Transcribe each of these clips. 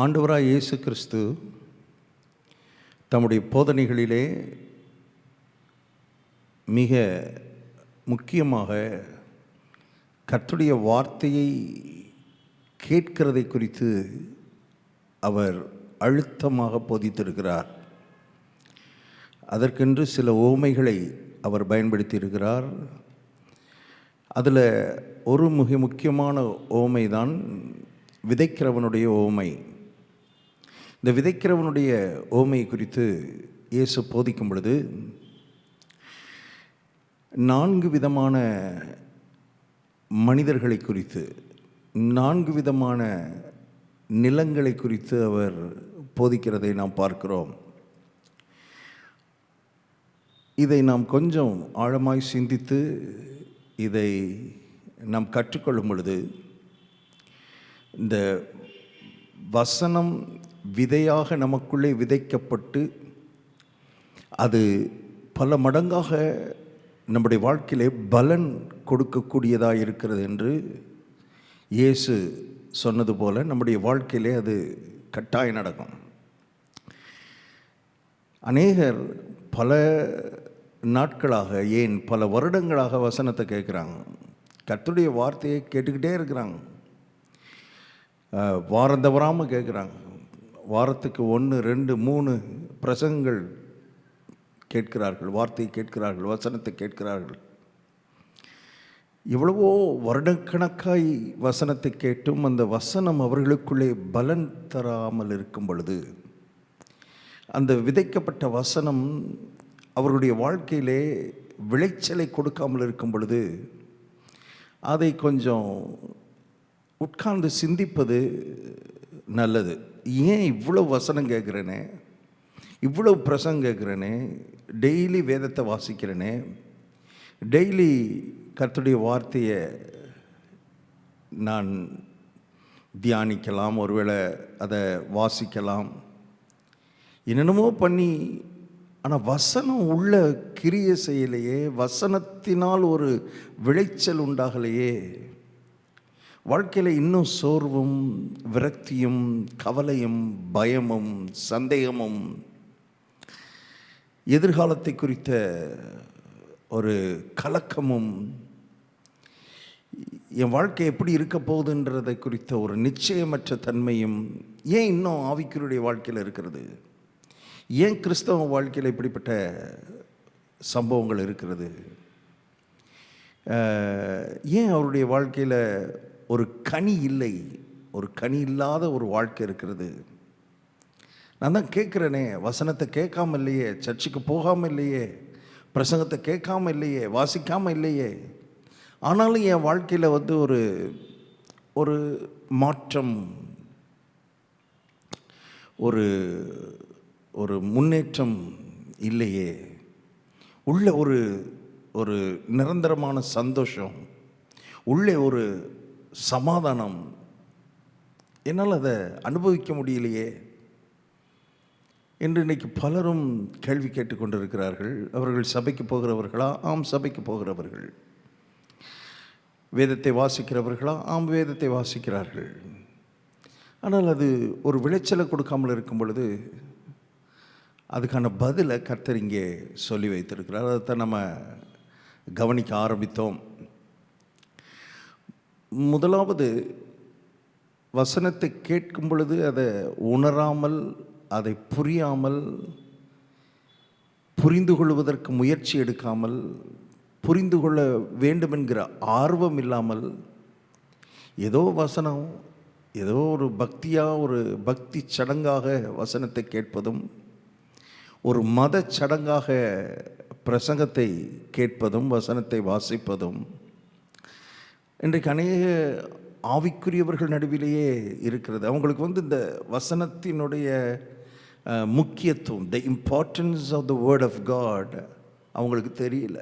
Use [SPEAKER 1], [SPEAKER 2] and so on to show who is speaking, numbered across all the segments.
[SPEAKER 1] ஆண்டவராய் இயேசு கிறிஸ்து தம்முடைய போதனைகளிலே மிக முக்கியமாக கர்த்தருடைய வார்த்தையை கேட்கிறதை குறித்து அவர் அழுத்தமாக போதித்திருக்கிறார். அதற்கென்று சில உவமைகளை அவர் பயன்படுத்தியிருக்கிறார். அதில் ஒரு மிக முக்கியமான உவமை தான் விதைக்கிறவனுடைய உவமை. இந்த விதைக்கிறவனுடைய உவமை குறித்து இயேசு போதிக்கும் பொழுது 4 விதமான மனிதர்களை குறித்து, 4 விதமான நிலங்களை குறித்து அவர் போதிக்கிறதை நாம் பார்க்கிறோம். இதை நாம் கொஞ்சம் ஆழமாய் சிந்தித்து இதை நாம் கற்றுக்கொள்ளும் பொழுது இந்த வசனம் விதையாக நமக்குள்ளே விதைக்கப்பட்டு அது பல மடங்காக நம்முடைய வாழ்க்கையிலே பலன் கொடுக்கக்கூடியதாக இருக்கிறது என்று இயேசு சொன்னது போல நம்முடைய வாழ்க்கையிலே அது கட்டாயம் நடக்கும். அநேகர் பல நாட்களாக, ஏன் பல வருடங்களாக வசனத்தை கேட்குறாங்க, கர்த்தருடைய வார்த்தையை கேட்டுக்கிட்டே இருக்கிறாங்க, வாரம் தவறாமல் கேட்குறாங்க. வாரத்துக்கு 1, 2, 3 பிரசங்கங்கள் கேட்கிறார்கள், வார்த்தையை கேட்கிறார்கள், வசனத்தை கேட்கிறார்கள். எவ்வளவோ வருடக்கணக்காய் வசனத்தை கேட்டும் அந்த வசனம் அவர்களுக்குள்ளே பலன் தராமல் இருக்கும் பொழுது, அந்த விதைக்கப்பட்ட வசனம் அவர்களுடைய வாழ்க்கையிலே விளைச்சலை கொடுக்காமல் இருக்கும் பொழுது, அதை கொஞ்சம் உட்கார்ந்து சிந்திப்பது நல்லது. ஏன் இவ்வளவு வசனம் கேட்குறேனே, இவ்வளவு பிரசங்கம் கேட்குறேனே, டெய்லி வேதத்தை வாசிக்கிறேனே, டெய்லி கர்த்தருடைய வார்த்தையை நான் தியானிக்கலாம், ஒருவேளை அதை வாசிக்கலாம், என்னென்னமோ பண்ணி, ஆனால் வசனம் உள்ள கிரியை செய்யலையே, வசனத்தினால் ஒரு விளைச்சல் உண்டாகலையே, வாழ்க்கையில் இன்னும் சோர்வும் விரக்தியும் கவலையும் பயமும் சந்தேகமும் எதிர்காலத்தை குறித்த ஒரு கலக்கமும், என் வாழ்க்கை எப்படி இருக்க போகுதுன்றதை குறித்த ஒரு நிச்சயமற்ற தன்மையும் ஏன் இன்னும் ஆவிக்குரிய வாழ்க்கையில் இருக்கிறது? ஏன் கிறிஸ்தவ வாழ்க்கையில் இப்படிப்பட்ட சம்பவங்கள் இருக்கிறது? ஏன் அவருடைய வாழ்க்கையில் ஒரு கனி இல்லை, ஒரு கனி இல்லாத ஒரு வாழ்க்கை இருக்கிறது? நான் தான் கேட்குறேனே, வசனத்தை கேட்காம இல்லையே, சர்ச்சுக்கு போகாமல் இல்லையே, பிரசங்கத்தை கேட்காம இல்லையே, வாசிக்காமல் இல்லையே, ஆனாலும் என் வாழ்க்கையில் ஒரு மாற்றம், ஒரு ஒரு முன்னேற்றம் இல்லையே, உள்ள ஒரு நிரந்தரமான சந்தோஷம், உள்ளே ஒரு சமாதானம், என்னால் அதை அனுபவிக்க முடியலையே என்று இன்றைக்கு பலரும் கேள்வி கேட்டுக்கொண்டிருக்கிறார்கள். அவர்கள் சபைக்கு போகிறவர்களா? ஆம், சபைக்கு போகிறவர்கள். வேதத்தை வாசிக்கிறவர்களா? ஆம், வேதத்தை வாசிக்கிறார்கள். ஆனால் அது ஒரு விளைச்சலை கொடுக்காமல் இருக்கும் பொழுது அதுக்கான பதிலை கர்த்தர் இங்கே சொல்லி வைத்திருக்கிறார். அதைத்தான் நம்ம கவனிக்க ஆரம்பித்தோம். முதலாவது, வசனத்தை கேட்கும் பொழுது அதை உணராமல், அதை புரியாமல், புரிந்து கொள்வதற்கு முயற்சி எடுக்காமல், புரிந்து கொள்ள வேண்டும் என்கிற ஆர்வம் இல்லாமல், ஏதோ வசனம், ஏதோ ஒரு பக்தியாக, ஒரு பக்தி சடங்காக வசனத்தை கேட்பதும், ஒரு மத சடங்காக பிரசங்கத்தை கேட்பதும், வசனத்தை வாசிப்பதும் இன்றைக்கு அநேக ஆவிக்குரியவர்கள் நடுவிலேயே இருக்கிறது. அவங்களுக்கு இந்த வசனத்தினுடைய முக்கியத்துவம், the importance of the word of God அவங்களுக்கு தெரியல.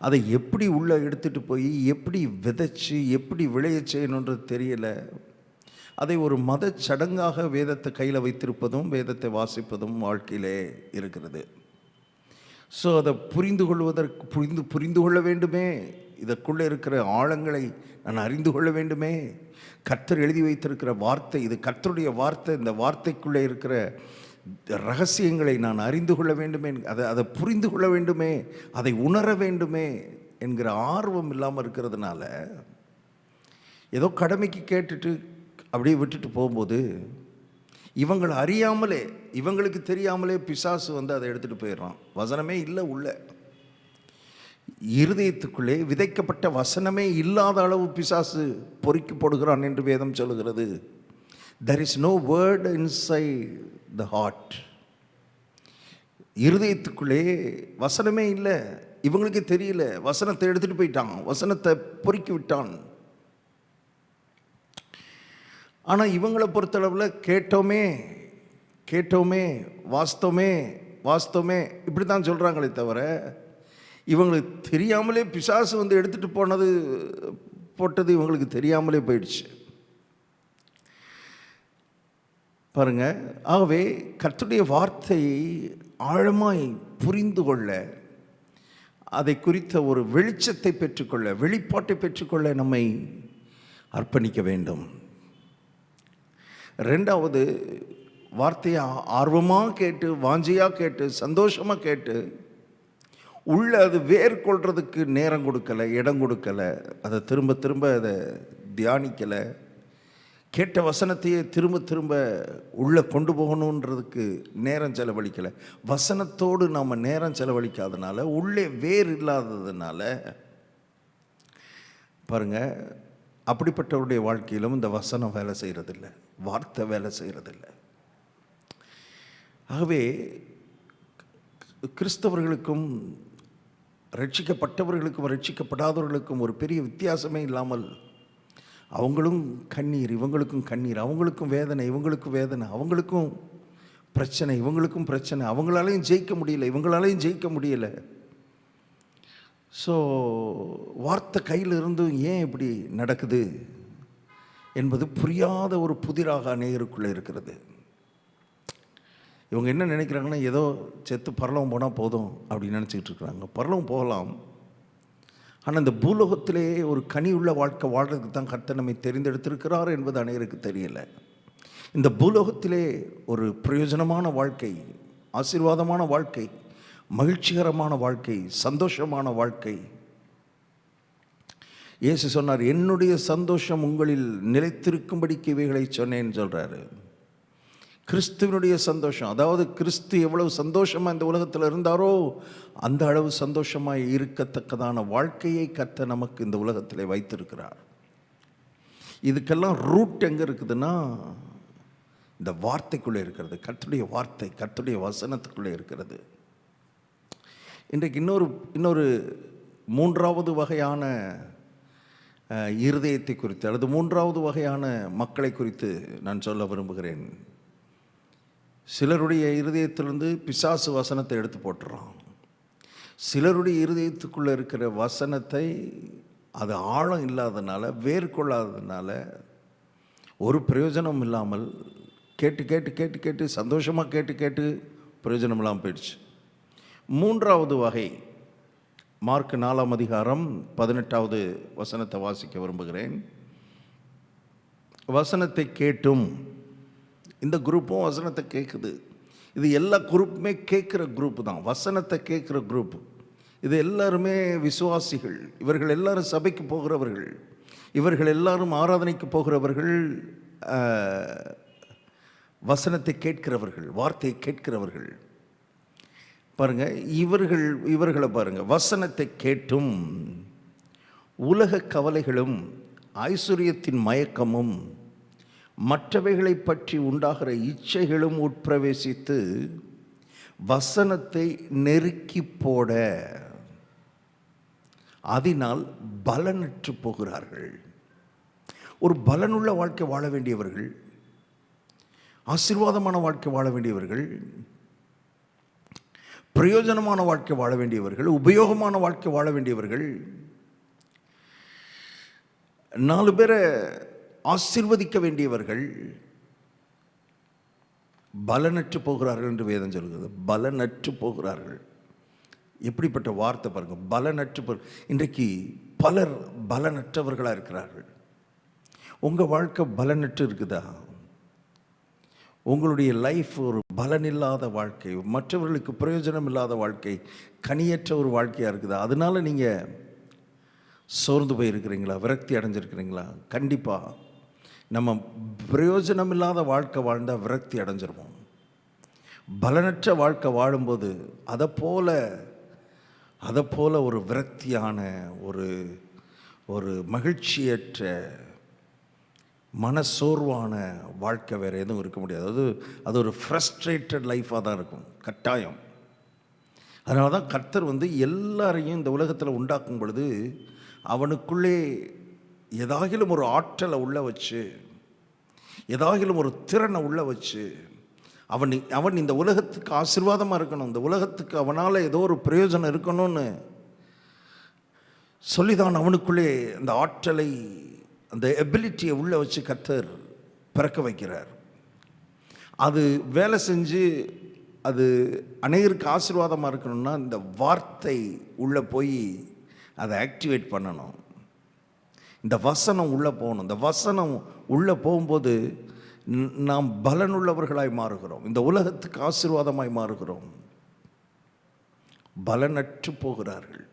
[SPEAKER 1] அதை எப்படி உள்ளே எடுத்துகிட்டு போய் எப்படி விதைச்சி எப்படி விளைய செய்யணுன்றது தெரியல. அதை ஒரு மத சடங்காக வேதத்தை கையில் வைத்திருப்பதும், வேதத்தை வாசிப்பதும் வாழ்க்கையிலே இருக்கிறது. ஸோ அதை புரிந்து கொள்ள வேண்டுமே, இதற்குள்ளே இருக்கிற ஆழங்களை நான் அறிந்து கொள்ள வேண்டுமே. கர்த்தர் எழுதி வைத்திருக்கிற வார்த்தை, இது கர்த்தருடைய வார்த்தை, இந்த வார்த்தைக்குள்ளே இருக்கிற ரகசியங்களை நான் அறிந்து கொள்ள வேண்டுமே, அதை புரிந்து கொள்ள வேண்டுமே, அதை உணர வேண்டுமே என்கிற ஆர்வம் இல்லாமல் இருக்கிறதுனால ஏதோ கடமைக்கு கேட்டுட்டு அப்படியே விட்டுட்டு போகும்போது இவங்களை அறியாமலே, இவங்களுக்கு தெரியாமலே பிசாசு அதை எடுத்துகிட்டு போயிடுறான். வசனமே இல்லை உள்ள இருதயத்துக்குள்ளே விதைக்கப்பட்ட வசனமே இல்லாத அளவு பிசாசு பொறுக்கி போடுகிறான் என்று வேதம் சொல்லுகிறது. There is no word inside the heart. இருதயத்துக்குள்ளே வசனமே இல்லை, இவங்களுக்கு தெரியல. வசனத்தை எடுத்துட்டு போயிட்டான், வசனத்தை பொறுக்கி விட்டான். ஆனால் இவங்களை பொறுத்தளவில் கேட்டோமே கேட்டோமே வாஸ்தவமே வாஸ்தவமே இப்படி தான் சொல்கிறாங்களே தவிர இவங்களுக்கு தெரியாமலே பிசாசு எடுத்துகிட்டு போட்டது இவங்களுக்கு தெரியாமலே போயிடுச்சு பாருங்க. ஆகவே கர்த்தருடைய வார்த்தையை ஆழமாய் புரிந்து கொள்ள, அதை குறித்த ஒரு வெளிச்சத்தை பெற்றுக்கொள்ள, வெளிப்பாட்டை பெற்றுக்கொள்ள நம்மை அர்ப்பணிக்க வேண்டும். ரெண்டாவது, வார்த்தையை ஆர்வமாக கேட்டு, வாஞ்சியாக கேட்டு, சந்தோஷமாக கேட்டு, உள்ள அது வேர் கொள்றதுக்கு நேரம் கொடுக்கலை, இடம் கொடுக்கலை, அதை திரும்ப திரும்ப அதை தியானிக்கலை, கேட்ட வசனத்தையே திரும்ப திரும்ப உள்ளே கொண்டு போகணுன்றதுக்கு நேரம் செலவழிக்கலை. வசனத்தோடு நாம் நேரம் செலவழிக்காதனால, உள்ளே வேர் இல்லாததுனால பாருங்கள், அப்படிப்பட்டவருடைய வாழ்க்கையிலும் இந்த வசனம் வேலை செய்கிறதில்லை, வார்த்தை வேலை செய்கிறதில்லை. ஆகவே கிறிஸ்தவர்களுக்கும் ரட்சிக்கப்பட்டவர்களுக்கும் ரட்சிக்கப்படாதவர்களுக்கும் ஒரு பெரிய வித்தியாசமே இல்லாமல், அவங்களும் கண்ணீர், இவங்களுக்கும் கண்ணீர், அவங்களுக்கும் வேதனை, இவங்களுக்கும் வேதனை, அவங்களுக்கும் பிரச்சனை, இவங்களுக்கும் பிரச்சனை, அவங்களாலையும் ஜெயிக்க முடியல, இவங்களாலையும் ஜெயிக்க முடியலை. ஸோ வார்த்தை கையில் இருந்தும் ஏன் இப்படி நடக்குது என்பது புரியாத ஒரு புதிராக அநேகருக்குள்ளே இருக்கிறது. இவங்க என்ன நினைக்கிறாங்கன்னா, ஏதோ செத்து பரலவம் போனால் போதும் அப்படின்னு நினச்சிக்கிட்டு இருக்கிறாங்க. பரலவம் போகலாம், ஆனால் இந்த பூலோகத்திலே ஒரு கனி உள்ள வாழ்க்கை வாழ்றதுக்கு தான் கர்த்தர் நம்மை தெரிந்தெடுத்திருக்கிறார் என்பது அனைவருக்கு தெரியலை. இந்த பூலோகத்திலே ஒரு பிரயோஜனமான வாழ்க்கை, ஆசீர்வாதமான வாழ்க்கை, மகிழ்ச்சிகரமான வாழ்க்கை, சந்தோஷமான வாழ்க்கை. இயேசு சொன்னார், என்னுடைய சந்தோஷம் உங்களில் நிலைத்திருக்கும்படிக்கு இவைகளை சொன்னேன்னு சொல்கிறாரு. கிறிஸ்துவனுடைய சந்தோஷம், அதாவது கிறிஸ்து எவ்வளவு சந்தோஷமாக இந்த உலகத்தில் இருந்தாரோ அந்த அளவு சந்தோஷமாக இருக்கத்தக்கதான வாழ்க்கையை கர்த்தர் நமக்கு இந்த உலகத்தில் வைத்திருக்கிறார். இதுக்கெல்லாம் ரூட் எங்கே இருக்குதுன்னா, இந்த வார்த்தைக்குள்ளே இருக்கிறது. கர்த்தருடைய வார்த்தை, கர்த்தருடைய வசனத்துக்குள்ளே இருக்கிறது. இன்றைக்கு இன்னொரு மூன்றாவது வகையான இருதயத்தை குறித்து, அல்லது மூன்றாவது வகையான மக்களை குறித்து நான் சொல்ல விரும்புகிறேன். சிலருடைய இருதயத்திலிருந்து பிசாசு வசனத்தை எடுத்து போட்டுறான். சிலருடைய இருதயத்துக்குள்ளே இருக்கிற வசனத்தை அது ஆழம் இல்லாதனால, வேர்கொள்ளாததுனால, ஒரு பிரயோஜனம் இல்லாமல் கேட்டு கேட்டு கேட்டு கேட்டு சந்தோஷமாக கேட்டு கேட்டு பிரயோஜனம் இல்லாமல் போயிடுச்சு. மூன்றாவது வகை, மார்க் 4ஆம் அதிகாரம் 18வது வசனத்தை வாசிக்க விரும்புகிறேன். வசனத்தை கேட்டும், இந்த குரூப்பும் வசனத்தை கேட்குது. இது எல்லா குரூப்புமே கேட்குற குரூப்பு தான், வசனத்தை கேட்குற குரூப். இது எல்லாருமே விசுவாசிகள், இவர்கள் எல்லாரும் சபைக்கு போகிறவர்கள், இவர்கள் எல்லாரும் ஆராதனைக்கு போகிறவர்கள், வசனத்தை கேட்கிறவர்கள், வார்த்தையை கேட்கிறவர்கள். பாருங்கள், இவர்களை பாருங்கள், வசனத்தை கேட்டும் உலக கவலைகளும் ஐஸ்வர்யத்தின் மயக்கமும் மற்றவைகளை பற்றி உண்டாகிற இச்சைகளும் உட்பிரவேசித்து வசனத்தை நெருக்கி போட அதனால் பலனற்று போகிறார்கள். ஒரு பலனுள்ள வாழ்க்கை வாழ வேண்டியவர்கள், ஆசீர்வாதமான வாழ்க்கை வாழ வேண்டியவர்கள், பிரயோஜனமான வாழ்க்கை வாழ வேண்டியவர்கள், உபயோகமான வாழ்க்கை வாழ வேண்டியவர்கள், 4 பேரை ஆசீர்வதிக்க வேண்டியவர்கள் பலனற்று போகிறார்கள் என்று வேதம் சொல்கிறது. பலனற்று போகிறார்கள். எப்படிப்பட்ட வார்த்தை பாருங்கள், பலனற்று இன்றைக்கு பலர் பலனற்றவர்களாக இருக்கிறார்கள். உங்கள் வாழ்க்கை பலனற்று இருக்குதா? உங்களுடைய லைஃப் ஒரு பலனில்லாத வாழ்க்கை, மற்றவர்களுக்கு பிரயோஜனம் இல்லாத வாழ்க்கை, கனியற்ற ஒரு வாழ்க்கையாக இருக்குதா? அதனால நீங்கள் சோர்ந்து போயிருக்கிறீங்களா? விரக்தி அடைஞ்சிருக்கிறீங்களா? கண்டிப்பாக நம்ம பிரயோஜனம் இல்லாத வாழ்க்கை வாழ்ந்தால் விரக்தி அடைஞ்சிருவோம். பலனற்ற வாழ்க்கை வாழும்போது அதை போல ஒரு விரக்தியான ஒரு மகிழ்ச்சியற்ற மனசோர்வான வாழ்க்கை வேறு எதுவும் இருக்க முடியாது. அது ஒரு ஃப்ரஸ்ட்ரேட்டட் லைஃபாக தான் இருக்கும் கட்டாயம். அதனால தான் கர்த்தர் எல்லாரையும் இந்த உலகத்தில் உண்டாக்கும் பொழுது அவனுக்குள்ளே ஏதாகிலும் ஒரு ஆற்றலை உள்ள வச்சு, ஏதாகிலும் ஒரு திறனை உள்ள வச்சு, அவன் இந்த உலகத்துக்கு ஆசீர்வாதமாக இருக்கணும், இந்த உலகத்துக்கு அவனால் ஏதோ ஒரு பிரயோஜனம் இருக்கணும்னு சொல்லிதான் அவனுக்குள்ளே அந்த ஆற்றலை, அந்த எபிலிட்டியை உள்ள வச்சு கர்த்தர் பிறக்க வைக்கிறார். அது வேலை செஞ்சு அது அநேகருக்கு ஆசீர்வாதமாக இருக்கணும்னா இந்த வார்த்தை உள்ளே போய் அதை ஆக்டிவேட் பண்ணணும். இந்த வசனம் உள்ளே போகணும். இந்த வசனம் உள்ளே போகும்போது நாம் பலனுள்ளவர்களாய் மாறுகிறோம், இந்த உலகத்துக்கு ஆசீர்வாதமாய் மாறுகிறோம். பலனற்று போகிறார்கள்.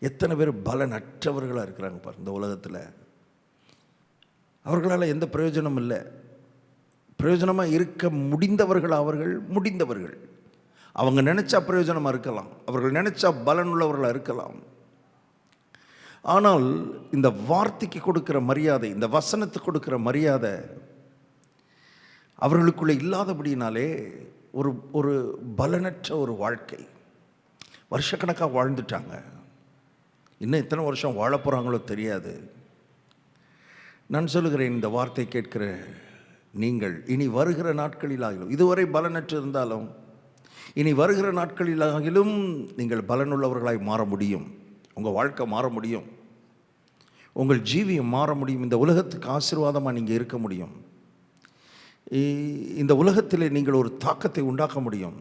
[SPEAKER 1] எத்தனை பேர் பலனற்றவர்களாக இருக்கிறாங்க பாருங்க இந்த உலகத்தில். அவர்களால் எந்த பிரயோஜனமும் இல்லை. பிரயோஜனமாக இருக்க முடிந்தவர்கள் அவங்க நினச்சா பிரயோஜனமாக இருக்கலாம், அவர்கள் நினச்சா பலனுள்ளவர்களாக இருக்கலாம். ஆனால் இந்த வார்த்தைக்கு கொடுக்கிற மரியாதை, இந்த வசனத்துக்கு கொடுக்கிற மரியாதை அவர்களுக்குள்ளே இல்லாதபடினாலே ஒரு பலனற்ற ஒரு வாழ்க்கை. வருஷக்கணக்காக வாழ்ந்துட்டாங்க, இன்னும் எத்தனை வருஷம் வாழ போகிறாங்களோ தெரியாது. நான் சொல்லுகிறேன், இந்த வார்த்தை கேட்கிற நீங்கள் இனி வருகிற நாட்களிலாகிலும், இதுவரை பலனற்று இருந்தாலும் இனி வருகிற நாட்களிலாகிலும் நீங்கள் பலனுள்ளவர்களாய் மாற முடியும். உங்கள் வாழ்க்கை மாற முடியும், உங்கள் ஜீவியம் மாற முடியும், இந்த உலகத்துக்கு ஆசீர்வாதமாக நீங்கள் இருக்க முடியும், இந்த உலகத்தில் நீங்கள் ஒரு தாக்கத்தை உண்டாக்க முடியும்,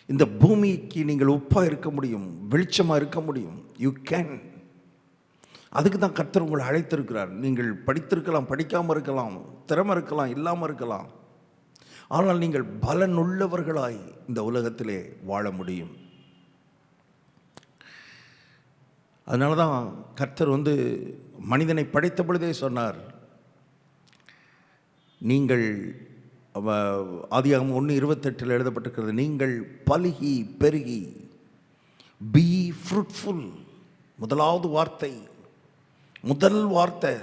[SPEAKER 1] இந்த பூமிக்கு நீங்கள் உப்பாக இருக்க முடியும், வெளிச்சமாக இருக்க முடியும். You can. அதுக்கு தான் கர்த்தர் உங்களை அழைத்திருக்கிறார். நீங்கள் படித்திருக்கலாம், படிக்காமல் இருக்கலாம், திறமை இருக்கலாம், இல்லாமல் இருக்கலாம், ஆனால் நீங்கள் பலனுள்ளவர்களாய் இந்த உலகத்திலே வாழ முடியும். அதனால தான் கர்த்தர் மனிதனை படைத்த பொழுதே சொன்னார், நீங்கள் ஆதியாகமம் 1:28 எழுதப்பட்டிருக்கிறது, நீங்கள் பலுகி பெருகி பி ஃப்ரூட்ஃபுல். முதலாவது வார்த்தை, முதல் வார்த்தை,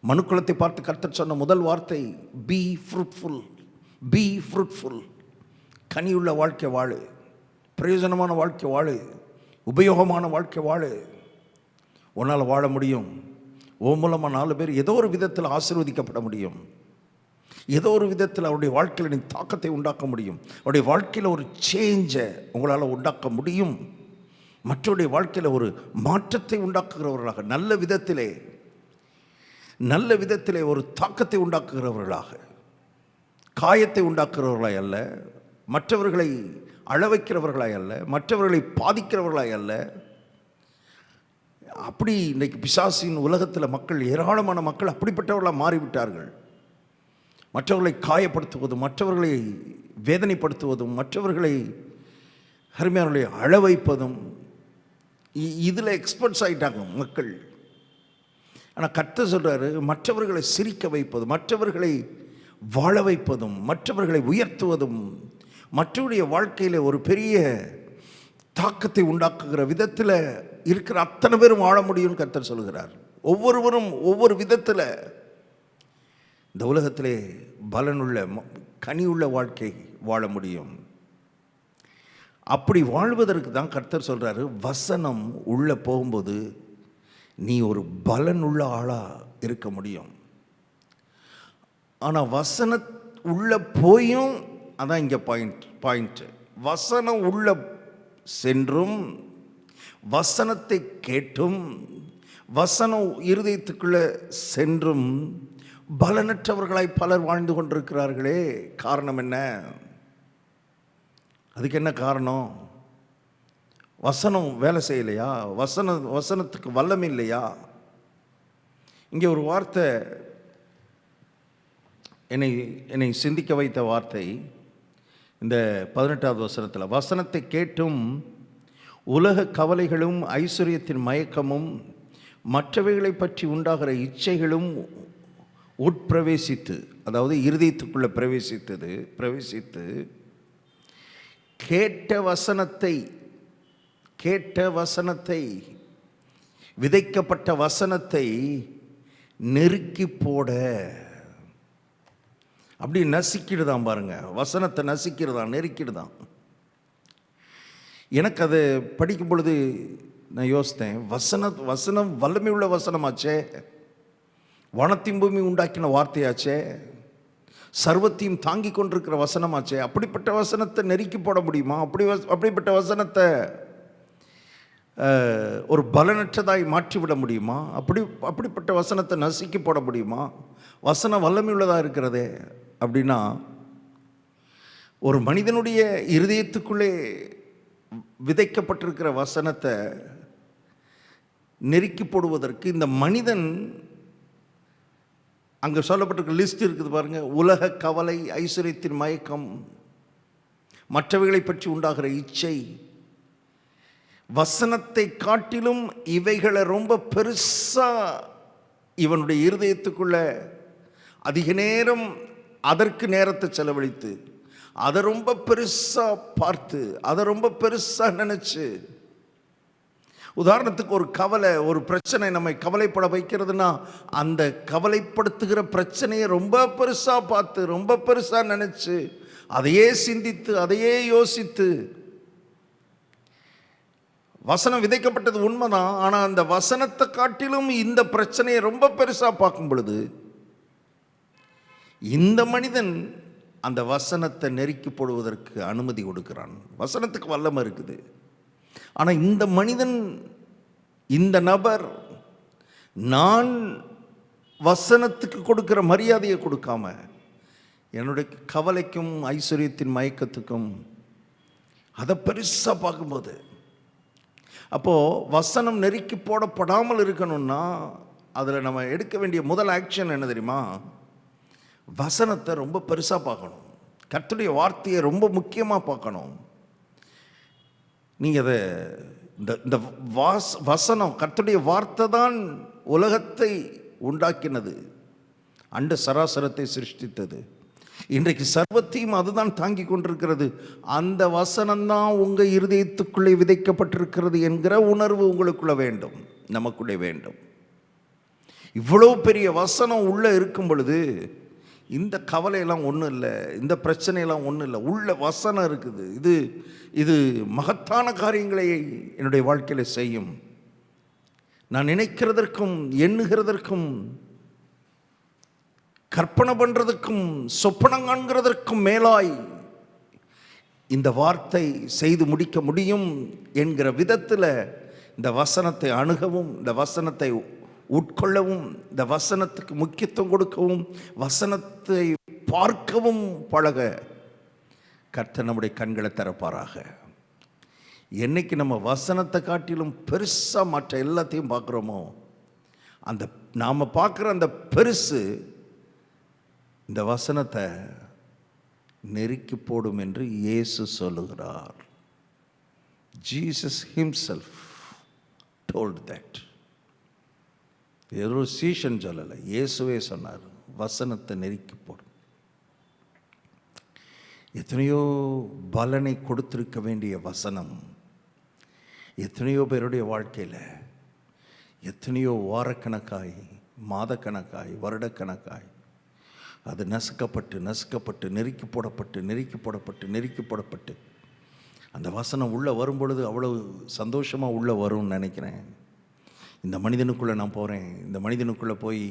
[SPEAKER 1] மனுக்குலத்தை பார்த்து கர்த்தர் சொன்ன முதல் வார்த்தை பி ஃப்ரூட்ஃபுல். Be fruitful. கனியுள்ள வாழ்க்கை வாழு, பிரயோஜனமான வாழ்க்கை வாழு, உபயோகமான வாழ்க்கை வாழு. உன்னால் வாழ முடியும். உன் மூலமாக 4 பேர் ஏதோ ஒரு விதத்தில் ஆசீர்வதிக்கப்பட முடியும், ஏதோ ஒரு விதத்தில் அவருடைய வாழ்க்கையில் நீ தாக்கத்தை உண்டாக்க முடியும், அவருடைய வாழ்க்கையில் ஒரு சேஞ்சை உங்களால் உண்டாக்க முடியும், மற்றவருடைய வாழ்க்கையில் ஒரு மாற்றத்தை உண்டாக்குகிறவர்களாக, நல்ல விதத்திலே ஒரு தாக்கத்தை உண்டாக்குகிறவர்களாக, காயத்தை உண்டாக்குகிறவர்களாய் அல்ல, மற்றவர்களை அழ வைக்கிறவர்களாய் அல்ல, மற்றவர்களை பாதிக்கிறவர்களாய் அல்ல. அப்படி இன்றைக்கு பிசாசின் உலகத்தில் மக்கள், ஏராளமான மக்கள் அப்படிப்பட்டவர்களாக மாறிவிட்டார்கள். மற்றவர்களை காயப்படுத்துவதும், மற்றவர்களை வேதனைப்படுத்துவதும், மற்றவர்களை அருமையானவர்களை அழ வைப்பதும், இதில் எக்ஸ்பர்ட்ஸ் ஆகிட்டாங்க மக்கள். ஆனால் கர்த்தர் சொல்கிறாரு, மற்றவர்களை சிரிக்க வைப்பது, மற்றவர்களை வாழ வைப்பதும், மற்றவர்களை உயர்த்துவதும், மற்றவருடைய வாழ்க்கையில் ஒரு பெரிய தாக்கத்தை உண்டாக்குகிற விதத்தில் இருக்கிற அத்தனை பேரும் வாழ முடியும்னு கர்த்தர் சொல்கிறார். ஒவ்வொருவரும் ஒவ்வொரு விதத்தில் இந்த உலகத்திலே பலனுள்ள கனியுள்ள வாழ்க்கை வாழ முடியும். அப்படி வாழ்வதற்கு தான் கர்த்தர் சொல்கிறாரு, வசனம் உள்ளே போகும்போது நீ ஒரு பலனுள்ள ஆளாக இருக்க முடியும். ஆனால் வசன உள்ளே போயும், அதான் இங்கே பாயிண்ட், வசனம் உள்ள சென்றும், வசனத்தை கேட்டும், வசனம் இருதயத்துக்குள்ளே சென்றும் பலனற்றவர்களாய் பலர் வாழ்ந்து கொண்டிருக்கிறார்களே. காரணம் என்ன? அதுக்கு என்ன காரணம்? வசனம் வேலை செய்யலையா? வசனத்துக்கு வல்லமை இல்லையா? இங்கே ஒரு வார்த்தை என்னை சிந்திக்க வைத்த வார்த்தை இந்த 18வது வசனத்தில், வசனத்தை கேட்டும் உலக கவலைகளும் ஐஸ்வர்யத்தின் மயக்கமும் மற்றவைகளை பற்றி உண்டாகிற இச்சைகளும் உட்பிரவேசித்து, அதாவது இருதயத்துக்குள்ளே பிரவேசித்து கேட்ட வசனத்தை விதைக்கப்பட்ட வசனத்தை நெருக்கி போட, அப்படி நசுக்கிடுதான் பாருங்க. வசனத்தை நசுக்கிடுதான், நெருக்கிடுதான். எனக்கு அதை படிக்கும் பொழுது நான் யோசித்தேன், வசனம் வல்லமை உள்ள வசனமாச்சே, வானத்தையும் பூமி உண்டாக்கின வார்த்தையாச்சே, சர்வத்தையும் தாங்கி கொண்டிருக்கிற வசனமாச்சே. அப்படிப்பட்ட வசனத்தை நெருக்கி போட முடியுமா? அப்படிப்பட்ட வசனத்தை ஒரு பலனற்றதாய் மாற்றிவிட முடியுமா? அப்படிப்பட்ட வசனத்தை நசுக்கி போட முடியுமா? வசனம் வல்லமை உள்ளதாக இருக்கிறதே. அப்படின்னா ஒரு மனிதனுடைய இருதயத்துக்குள்ளே விதைக்கப்பட்டிருக்கிற வசனத்தை நெருக்கி போடுவதற்கு இந்த மனிதன், அங்கே சொல்லப்பட்டிருக்க லிஸ்ட் இருக்குது பாருங்க, உலக கவலை, ஐஸ்வர்யத்தின் மயக்கம், மற்றவைகளை பற்றி உண்டாகிற இச்சை, வசனத்தை காட்டிலும் இவைகளை ரொம்ப பெருசா இவனுடைய இருதயத்துக்குள்ள அதிக நேரம் அதற்கு நேரத்தை செலவழித்து அதை ரொம்ப பெருசா பார்த்து அதை ரொம்ப பெருசா நினைச்சு, உதாரணத்துக்கு ஒரு கவலை, ஒரு பிரச்சனை நம்மை கவலைப்பட வைக்கிறதுனா அந்த கவலைப்படுத்துகிற பிரச்சனையை ரொம்ப பெருசா பார்த்து ரொம்ப பெருசா நினைச்சு அதையே சிந்தித்து அதையே யோசித்து, வசனம் விதைக்கப்பட்டது உண்மைதான், ஆனால் அந்த வசனத்தை காட்டிலும் இந்த பிரச்சனையை ரொம்ப பெருசா பார்க்கும் பொழுது இந்த மனிதன் அந்த வசனத்தை நெருக்கி போடுவதற்கு அனுமதி கொடுக்கிறான். வசனத்துக்கு வல்லமை இருக்குது, ஆனால் இந்த மனிதன், இந்த நபர், நான் வசனத்துக்கு கொடுக்கிற மரியாதையை கொடுக்காம என்னுடைய கவலைக்கும் ஐஸ்வர்யத்தின் மயக்கத்துக்கும் அதை பெருசா பார்க்கும்போது, அப்போது வசனம் நெருக்கி போடப்படாமல் இருக்கணும்னா அதில் நம்ம எடுக்க வேண்டிய முதல் ஆக்ஷன் என்ன தெரியுமா? வசனத்தை ரொம்ப பெருசாக பார்க்கணும். கர்த்தருடைய வார்த்தையை ரொம்ப முக்கியமாக பார்க்கணும். நீங்கள் அதை இந்த வசனம், கர்த்தருடைய வார்த்தை தான் உலகத்தை உண்டாக்கினது, அண்ட சராசரத்தை சிருஷ்டித்தது, இன்றைக்கு சர்வத்தையும் அதுதான் தாங்கி கொண்டிருக்கிறது. அந்த வசனம்தான் உங்கள் இருதயத்துக்குள்ளே விதைக்கப்பட்டிருக்கிறது என்கிற உணர்வு உங்களுக்குள்ள வேண்டும், நமக்குள்ளே வேண்டும். இவ்வளோ பெரிய வசனம் உள்ளே இருக்கும் பொழுது இந்த கவலையெல்லாம் ஒன்றும் இல்லை, இந்த பிரச்சனையெல்லாம் ஒன்றும் இல்லை, உள்ள வசனம் இருக்குது. இது மகத்தான காரியங்களை என்னுடைய வாழ்க்கையில் செய்யும். நான் நினைக்கிறதற்கும் எண்ணுகிறதற்கும் கற்பனை பண்ணுறதுக்கும் சொப்பனம் காண்கிறதற்கும் மேலாய் இந்த வார்த்தை செய்து முடிக்க முடியும் என்கிற விதத்தில் இந்த வசனத்தை அணுகவும், இந்த வசனத்தை உட்கொள்ளவும், இந்த வசனத்துக்கு முக்கியத்துவம் கொடுக்கவும், வசனத்தை பார்க்கவும் பழக கர்த்தர் நம்முடைய கண்களை திறப்பாராக. என்னைக்கு நம்ம வசனத்தை காட்டிலும் பெருசாக மற்ற எல்லாத்தையும் பார்க்குறோமோ, அந்த நாம் பார்க்குற அந்த பெருசு இந்த வசனத்தை நெருக்கி போடும் என்று இயேசு சொல்லுகிறார். Jesus himself told that. ஏதோ சீஷன் சொல்லலை, இயேசுவே சொன்னார், வசனத்தை நெருக்கி போடும். எத்தனையோ பலனை கொடுத்திருக்க வேண்டிய வசனம் எத்தனையோ பேருடைய வாழ்க்கையில் எத்தனையோ வாரக்கணக்காய், மாதக்கணக்காய், வருடக்கணக்காய் அது நசுக்கப்பட்டு நெருக்கி போடப்பட்டு அந்த வசனம் உள்ளே வரும் பொழுது அவ்வளவு சந்தோஷமாக உள்ளே வரும்னு நினைக்கிறேன். இந்த மனிதனுக்குள்ளே நான் போகிறேன், இந்த மனிதனுக்குள்ளே போய்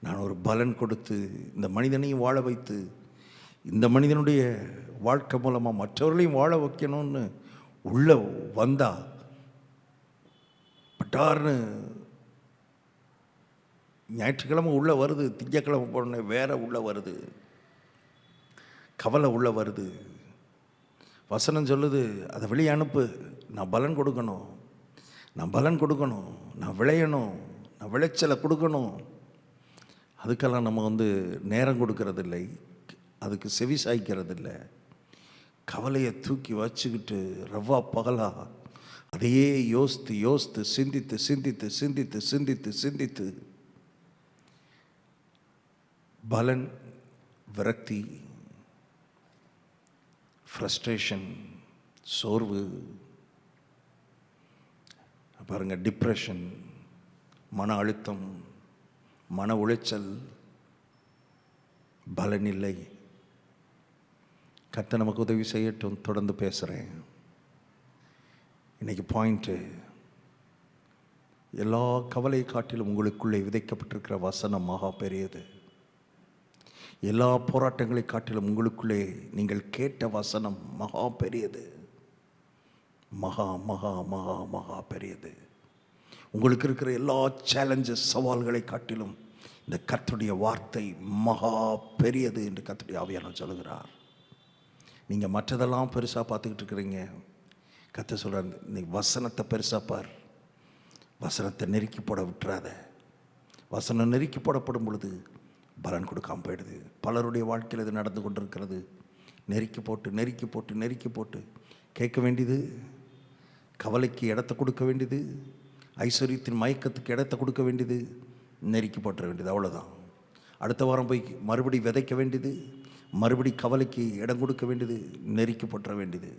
[SPEAKER 1] நான் ஒரு பலன் கொடுத்து இந்த மனிதனையும் வாழ வைத்து இந்த மனிதனுடைய வாழ்க்கை மூலமாக மற்றவர்களையும் வாழ வைக்கணும்னு உள்ளே வந்தா பட்டார்னு ஞாயிற்றுக்கிழமை உள்ளே வருது, திங்கக்கிழமை போனோடனே வேற உள்ளே வருது, கவலை உள்ளே வருது, வசனம் சொல்லுது, அதை வெளியே அனுப்பு. நான் பலன் கொடுக்கணும், நான் பலன் கொடுக்கணும், நான் விளையணும், நான் விளைச்சலை கொடுக்கணும். அதுக்கெல்லாம் நம்ம நேரம் கொடுக்கறதில்லை, அதுக்கு செவி சாய்க்கிறதில்லை. கவலையை தூக்கி வச்சுக்கிட்டு ரவ்வா பகலா அதையே யோசித்து யோசித்து சிந்தித்து சிந்தித்து சிந்தித்து சிந்தித்து சிந்தித்து பலன், விரக்தி, ஃப்ரஸ்ட்ரேஷன், சோர்வு, பாருங்க, டிப்ரெஷன், மன அழுத்தம், மன உளைச்சல், பலனில்லை. கர்த்தர் நமக்கு உதவி செய்யட்டும். தொடர்ந்து பேசுகிறேன். இன்றைக்கி பாயிண்ட்டு, எல்லா கவலை காட்டிலும் உங்களுக்குள்ளே விதைக்கப்பட்டிருக்கிற வசனம் மகா பெரியது. எல்லா போராட்டங்களை காட்டிலும் உங்களுக்குள்ளே நீங்கள் கேட்ட வசனம் மகா பெரியது. மகா மகா மகா மகா பெரியது. உங்களுக்கு இருக்கிற எல்லா சேலஞ்சஸ், சவால்களை காட்டிலும் இந்த கர்த்தருடைய வார்த்தை மகா பெரியது என்று கர்த்தருடைய ஆவியானவர் சொல்லுகிறார். நீங்கள் மற்றதெல்லாம் பெருசாக பார்த்துக்கிட்டு இருக்கிறீங்க. கர்த்தர் சொல்கிறார், நீ வசனத்தை பெருசாக பார். வசனத்தை நெருக்கி போட விட்டுறாத. வசனம் நெருக்கி போடப்படும் பொழுது பலன் கொடுக்காமல் போயிடுது. பலருடைய வாழ்க்கையில் இது நடந்து கொண்டிருக்கிறது. நெருக்கி போட்டு நெருக்கி போட்டு நெருக்கி போட்டு கேட்க வேண்டியது, கவலைக்கு இடத்த கொடுக்க வேண்டியது, ஐஸ்வர்யத்தின் மயக்கத்துக்கு இடத்த கொடுக்க வேண்டியது, நெருக்கி போட்டுற வேண்டியது, அவ்வளோதான். அடுத்த வாரம் போய் மறுபடி விதைக்க வேண்டியது, மறுபடி கவலைக்கு இடம் கொடுக்க வேண்டியது, நெருக்கி போட்டுற வேண்டியது.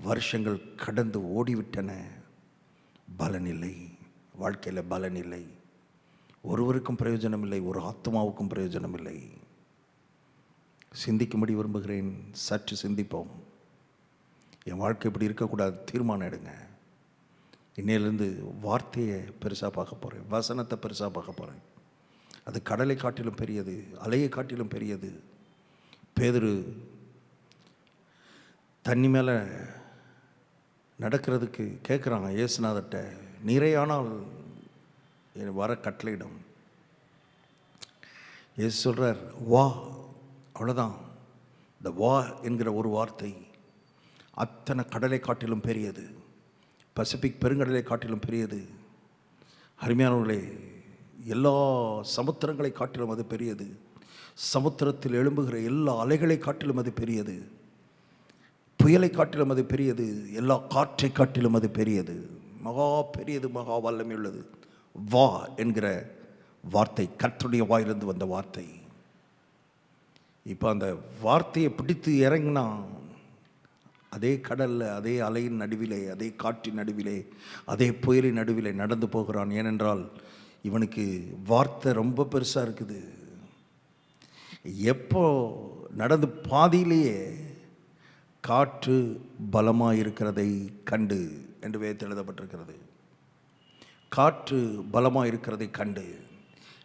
[SPEAKER 1] வருஷங்கள் கடந்து ஓடிவிட்டன, பலன் இல்லை. வாழ்க்கையில் பலன் இல்லை. ஒருவருக்கும் பிரயோஜனம் இல்லை, ஒரு ஆத்மாவுக்கும் பிரயோஜனம் இல்லை. சிந்திக்கும்படி விரும்புகிறேன். சற்று சிந்திப்போம். என் வாழ்க்கை இப்படி இருக்கக்கூடாது, தீர்மானம் எடுங்க. இன்னையிலேருந்து வார்த்தையை பெருசாக பார்க்க போகிறேன், வசனத்தை பெருசாக பார்க்க போகிறேன். அது கடலை காட்டிலும் பெரியது, அலையை காட்டிலும் பெரியது. பேதுரு தண்ணி மேலே நடக்கிறதுக்கு கேட்குறாங்க இயேசுநாதர்கிட்ட, நீரையானால் வர கட்டளையிடும். இயேசு சொல்கிறார், வா. அவ்வளோதான். இந்த வா என்கிற ஒரு வார்த்தை அத்தனை கடலை காட்டிலும் பெரியது, பசிபிக் பெருங்கடலை காட்டிலும் பெரியது. அருமையானவர்களே, எல்லா சமுத்திரங்களை காட்டிலும் அது பெரியது. சமுத்திரத்தில் எழும்புகிற எல்லா அலைகளை காட்டிலும் அது பெரியது. புயலை காட்டிலும் அது பெரியது. எல்லா காற்றை காட்டிலும் அது பெரியது. மகா பெரியது, மகா வல்லமை உள்ளது. வா என்கிற வார்த்தை கர்த்தருடைய வாயிலிருந்து வந்த வார்த்தை. இப்போ அந்த வார்த்தையை பிடித்து இறங்கினா அதே கடலில், அதே அலையின் நடுவிலே, அதே காற்றின் நடுவிலே, அதே புயலின் நடுவிலே நடந்து போகிறான். ஏனென்றால் இவனுக்கு வார்த்தை ரொம்ப பெருசாக இருக்குது. எப்போ நடந்து பாதியிலேயே காற்று பலமாக இருக்கிறதை கண்டு என்று வேதத்தில் எழுதப்பட்டிருக்கிறது. காற்று பலமாக இருக்கிறதை கண்டு.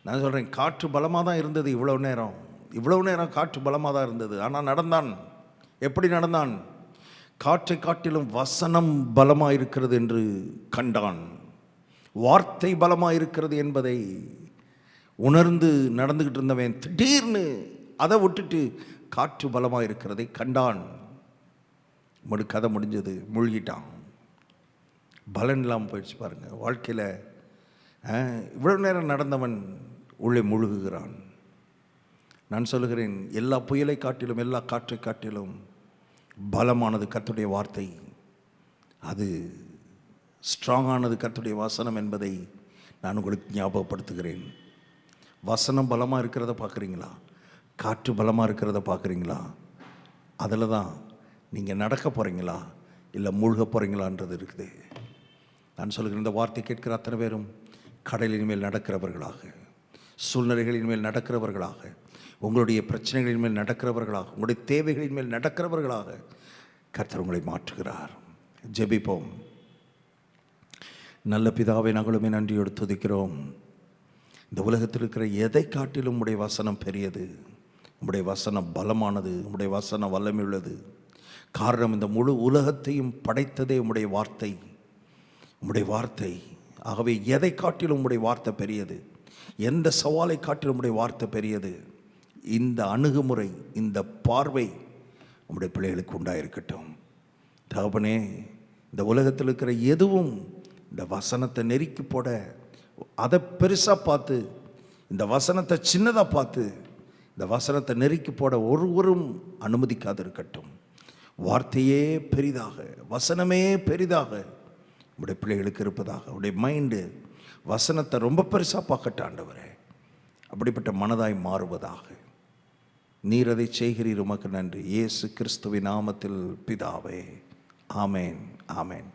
[SPEAKER 1] நான் சொல்கிறேன், காற்று பலமாக தான் இருந்தது. இவ்வளோ நேரம் காற்று பலமாக தான் இருந்தது. ஆனால் நடந்தான். எப்படி நடந்தான்? காற்றை காட்டிலும் வசனம் பலமாக இருக்கிறது என்று கண்டான். வார்த்தை பலமாக இருக்கிறது என்பதை உணர்ந்து நடந்துக்கிட்டு இருந்தவன் திடீர்னு அதை விட்டுட்டு காற்று பலமாக இருக்கிறதை கண்டான். கதை முடிஞ்சது, மூழ்கிட்டான். பலன் இல்லாமல் போயிடுச்சு. பாருங்கள், வாழ்க்கையில் இவ்வளவு நேரம் நடந்தவன் உள்ளே முழுகுகிறான். நான் சொல்லுகிறேன், எல்லா புயலை காட்டிலும், எல்லா காற்றை காட்டிலும் பலமானது கர்த்தருடைய வார்த்தை. அது ஸ்ட்ராங்கானது கர்த்தருடைய வசனம் என்பதை நான் உங்களுக்கு ஞாபகப்படுத்துகிறேன். வசனம் பலமாக இருக்கிறத பார்க்குறீங்களா? காற்று பலமாக இருக்கிறத பார்க்குறீங்களா? அதில் தான் நீங்கள் நடக்க போகிறீங்களா இல்லை மூழ்க போகிறீங்களான்றது இருக்குது. நான் சொல்லுகிறேன், இந்த வார்த்தை கேட்கிற அத்தனை பேரும் கடலின் மேல் நடக்கிறவர்களாக, சூழ்நிலைகளின் மேல் நடக்கிறவர்களாக, உங்களுடைய பிரச்சனைகளின் மேல் நடக்கிறவர்களாக, உங்களுடைய தேவைகளின் மேல் நடக்கிறவர்களாக கர்த்தர் உங்களை மாற்றுகிறார். ஜெபிப்போம். நல்ல பிதாவை, நாங்களுமே நன்றியோடு துதிக்கிறோம். இந்த உலகத்தில் இருக்கிற எதை காட்டிலும் உம்முடைய வசனம் பெரியது, உம்முடைய வசனம் பலமானது, உம்முடைய வசனம் வல்லமை உள்ளது. காரணம், இந்த முழு உலகத்தையும் படைத்ததே உம்முடைய வார்த்தை, உம்முடைய வார்த்தை. ஆகவே எதை காட்டிலும் உம்முடைய வார்த்தை பெரியது, எந்த சவாலை காட்டிலும் உம்முடைய வார்த்தை பெரியது. இந்த அணுகுமுறை, இந்த பார்வை உம்முடைய பிள்ளைகளுக்கு உண்டாயிருக்கட்டும். தகப்பனே, இந்த உலகத்தில் இருக்கிற எதுவும் இந்த வசனத்தை நெருக்கி போட, அதை பெருசாக பார்த்து, இந்த வசனத்தை சின்னதாக பார்த்து, இந்த வசனத்தை நெருக்கி போட ஒருவரும் அனுமதிக்காது இருக்கட்டும். வார்த்தையே பெரிதாக, வசனமே பெரிதாக உடைய பிள்ளைகளுக்கு இருப்பதாக. உடைய மைண்டு வசனத்தை ரொம்ப பெருசாக பார்க்கட்டும் ஆண்டவரே. அப்படிப்பட்ட மனதாய் மாறுவதாக. நீர் அதை செய்கிறீர், உமக்கு நன்றி. இயேசு கிறிஸ்துவின் நாமத்தில் பிதாவே, ஆமேன், ஆமேன்.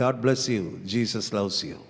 [SPEAKER 1] God bless you. Jesus loves you.